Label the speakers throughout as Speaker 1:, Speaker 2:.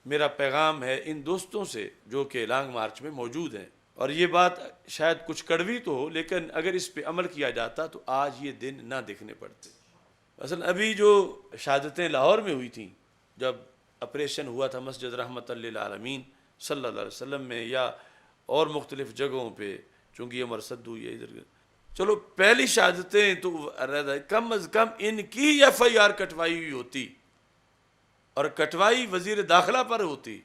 Speaker 1: میرا پیغام ہے ان دوستوں سے جو کہ لانگ مارچ میں موجود ہیں، اور یہ بات شاید کچھ کڑوی تو ہو، لیکن اگر اس پہ عمل کیا جاتا تو آج یہ دن نہ دیکھنے پڑتے۔ مثلا ابھی جو شہادتیں لاہور میں ہوئی تھیں، جب آپریشن ہوا تھا مسجد رحمت للعالمین صلی اللہ علیہ وسلم میں، یا اور مختلف جگہوں پہ، چونکہ یہ مرصد ہوئی ہے ادھر، چلو پہلی شہادتیں تو کم از کم ان کی ایف آئی آر کٹوائی ہوئی ہوتی، اور کٹوائی وزیر داخلہ پر ہوتی،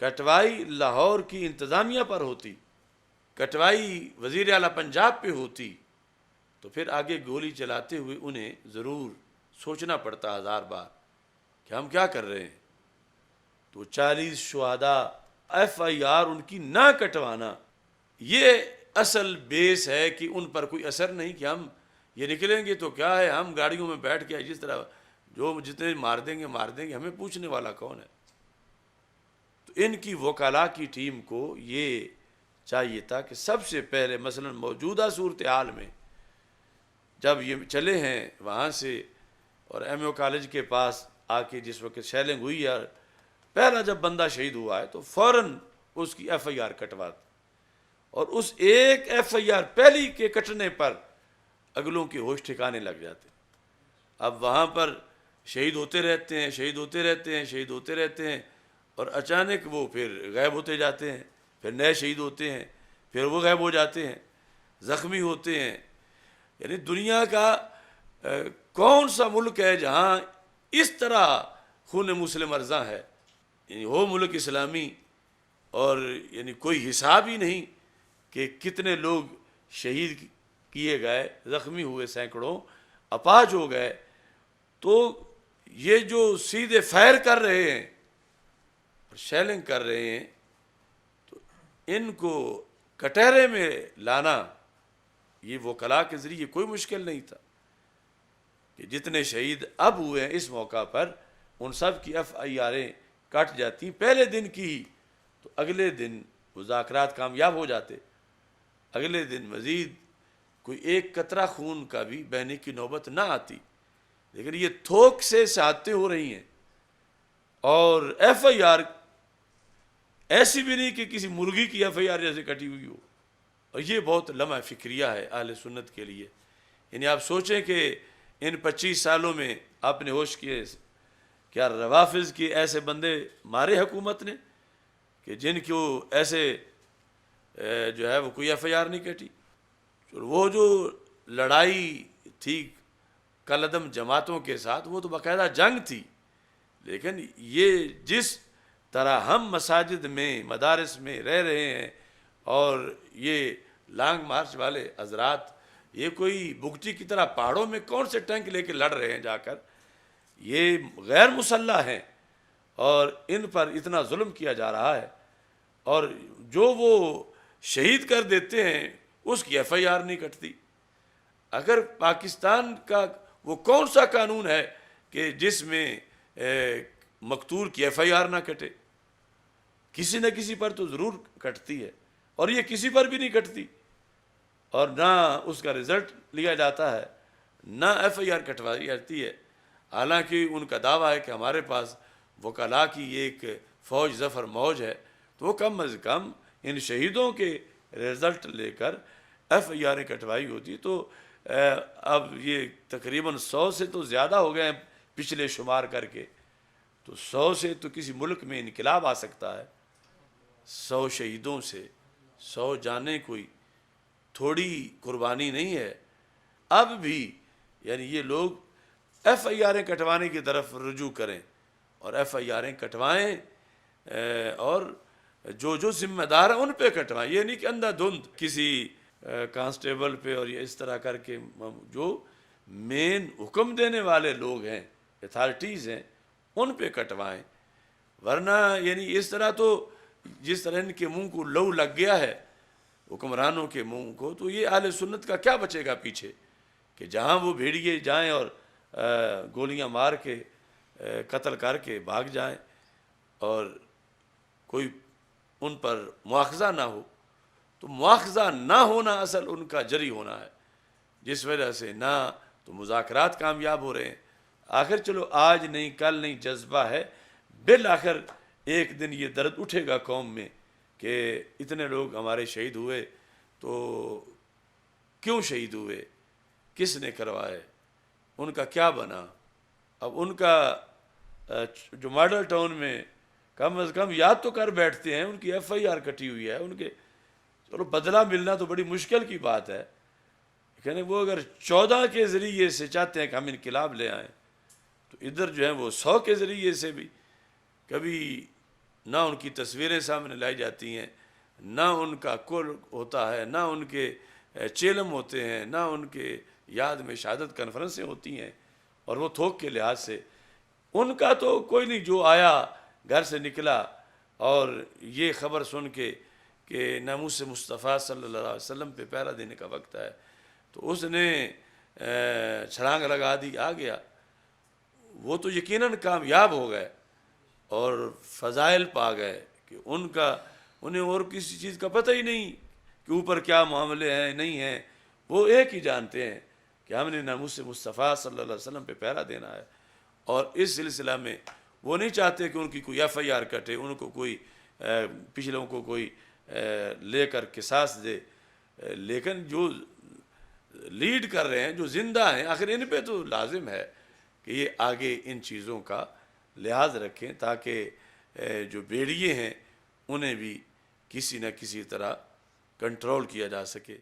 Speaker 1: کٹوائی لاہور کی انتظامیہ پر ہوتی، کٹوائی وزیر اعلیٰ پنجاب پہ ہوتی، تو پھر آگے گولی چلاتے ہوئے انہیں ضرور سوچنا پڑتا 1000 بار کہ ہم کیا کر رہے ہیں۔ تو 40 شہداء ایف آئی آر ان کی نہ کٹوانا، یہ اصل بیس ہے کہ ان پر کوئی اثر نہیں، کہ ہم یہ نکلیں گے تو کیا ہے، ہم گاڑیوں میں بیٹھ کے جس طرح جو جتنے مار دیں گے ہمیں پوچھنے والا کون ہے۔ تو ان کی وکلاء کی ٹیم کو یہ چاہیے تھا کہ سب سے پہلے مثلا موجودہ صورتحال میں جب یہ چلے ہیں وہاں سے اور ایم او کالج کے پاس آ کے جس وقت شیلنگ ہوئی ہے، پہلا جب بندہ شہید ہوا ہے تو فوراً اس کی ایف آئی آر کٹوا، اور اس ایک ایف آئی آر پہلی کے کٹنے پر اگلوں کے ہوش ٹھکانے لگ جاتے۔ اب وہاں پر شہید ہوتے رہتے ہیں، شہید ہوتے رہتے ہیں، شہید ہوتے رہتے ہیں، اور اچانک وہ پھر غائب ہوتے جاتے ہیں، پھر نئے شہید ہوتے ہیں، پھر وہ غائب ہو جاتے ہیں، زخمی ہوتے ہیں۔ یعنی دنیا کا کون سا ملک ہے جہاں اس طرح خون مسلم ارزاں ہے؟ یعنی وہ ملک اسلامی، اور یعنی کوئی حساب ہی نہیں کہ کتنے لوگ شہید کیے گئے، زخمی ہوئے سینکڑوں، اپاہج ہو گئے۔ تو یہ جو سیدھے فائر کر رہے ہیں اور شیلنگ کر رہے ہیں، تو ان کو کٹہرے میں لانا یہ وکلاء کے ذریعے کوئی مشکل نہیں تھا، کہ جتنے شہید اب ہوئے ہیں اس موقع پر ان سب کی ایف آئی آریں کٹ جاتی پہلے دن کی ہی، تو اگلے دن مذاکرات کامیاب ہو جاتے، اگلے دن مزید کوئی ایک قطرہ خون کا بھی بہنے کی نوبت نہ آتی۔ لیکن یہ تھوک سے شہادتیں ہو رہی ہیں، اور ایف آئی آر ایسی بھی نہیں کہ کسی مرغی کی ایف آئی آر جیسے کٹی ہوئی ہو، اور یہ بہت لمحہ فکریہ ہے اہل سنت کے لیے۔ یعنی آپ سوچیں کہ ان 25 سالوں میں آپ نے ہوش کیے، کیا روافظ کے ایسے بندے مارے حکومت نے کہ جن کو ایسے جو ہے وہ کوئی ایف آئی آر نہیں کٹی؟ وہ جو لڑائی تھی کالعدم جماعتوں کے ساتھ، وہ تو باقاعدہ جنگ تھی، لیکن یہ جس طرح ہم مساجد میں مدارس میں رہ رہے ہیں، اور یہ لانگ مارچ والے حضرات یہ کوئی بگٹی کی طرح پہاڑوں میں کون سے ٹینک لے کے لڑ رہے ہیں جا کر، یہ غیر مسلح ہیں، اور ان پر اتنا ظلم کیا جا رہا ہے، اور جو وہ شہید کر دیتے ہیں اس کی ایف آئی آر نہیں کٹتی۔ اگر پاکستان کا وہ کون سا قانون ہے کہ جس میں مقتول کی ایف آئی آر نہ کٹے؟ کسی نہ کسی پر تو ضرور کٹتی ہے، اور یہ کسی پر بھی نہیں کٹتی، اور نہ اس کا رزلٹ لیا جاتا ہے، نہ ایف آئی آر کٹوائی جاتی ہے۔ حالانکہ ان کا دعویٰ ہے کہ ہمارے پاس وکلاء کی ایک فوج ظفر موج ہے، تو وہ کم از کم ان شہیدوں کے رزلٹ لے کر ایف آئی آریں کٹوائی ہوتی۔ تو اب یہ تقریباً 100 سے تو زیادہ ہو گئے ہیں پچھلے شمار کر کے، تو 100 سے تو کسی ملک میں انقلاب آ سکتا ہے۔ 100 شہیدوں سے 100 جانیں کوئی تھوڑی قربانی نہیں ہے۔ اب بھی یعنی یہ لوگ ایف آئی آریں کٹوانے کی طرف رجوع کریں، اور ایف آئی آریں کٹوائیں، اور جو ذمہ دار ہیں ان پہ کٹوائیں۔ یہ نہیں کہ اندھا دھند کسی کانسٹیبل پہ اور یہ اس طرح کر کے، جو مین حکم دینے والے لوگ ہیں، اتھارٹیز ہیں، ان پہ کٹوائیں۔ ورنہ یعنی اس طرح تو جس طرح ان کے منہ کو لو لگ گیا ہے حکمرانوں کے منہ کو، تو یہ اہل سنت کا کیا بچے گا پیچھے، کہ جہاں وہ بھیڑیے جائیں اور گولیاں مار کے قتل کر کے بھاگ جائیں، اور کوئی ان پر مواخذہ نہ ہو۔ تو مواخذہ نہ ہونا اصل ان کا جری ہونا ہے، جس وجہ سے نہ تو مذاکرات کامیاب ہو رہے ہیں۔ آخر چلو آج نہیں کل نہیں جذبہ ہے، بالآخر ایک دن یہ درد اٹھے گا قوم میں کہ اتنے لوگ ہمارے شہید ہوئے تو کیوں شہید ہوئے، کس نے کروائے، ان کا کیا بنا۔ اب ان کا جو ماڈل ٹاؤن میں کم از کم یاد تو کر بیٹھتے ہیں، ان کی ایف آئی آر کٹی ہوئی ہے، ان کے چلو بدلہ ملنا تو بڑی مشکل کی بات ہے، لیکن وہ اگر 14 کے ذریعے سے چاہتے ہیں کہ ہم انقلاب لے آئیں تو ادھر جو ہیں وہ 100 کے ذریعے سے بھی کبھی نہ ان کی تصویریں سامنے لائی جاتی ہیں، نہ ان کا کل ہوتا ہے، نہ ان کے چیلم ہوتے ہیں، نہ ان کے یاد میں شہادت کانفرنسیں ہوتی ہیں، اور وہ تھوک کے لحاظ سے ان کا تو کوئی نہیں، جو آیا گھر سے نکلا اور یہ خبر سن کے کہ ناموس مصطفیٰ صلی اللہ علیہ وسلم پہ پہرا دینے کا وقت ہے تو اس نے چھلانگ لگا دی، آ گیا، وہ تو یقیناً کامیاب ہو گئے اور فضائل پا گئے کہ انہیں اور کسی چیز کا پتہ ہی نہیں کہ اوپر کیا معاملے ہیں نہیں ہیں، وہ ایک ہی جانتے ہیں کہ ہم نے ناموس مصطفیٰ صلی اللہ علیہ وسلم پہ پہرا دینا ہے، اور اس سلسلہ میں وہ نہیں چاہتے کہ ان کی کوئی ایف آئی آر کٹے، ان کو کوئی پچھلوں کو کوئی لے کر قصاص دے، لیکن جو لیڈ کر رہے ہیں، جو زندہ ہیں، آخر ان پہ تو لازم ہے کہ یہ آگے ان چیزوں کا لحاظ رکھیں تاکہ جو بیڑیے ہیں انہیں بھی کسی نہ کسی طرح کنٹرول کیا جا سکے۔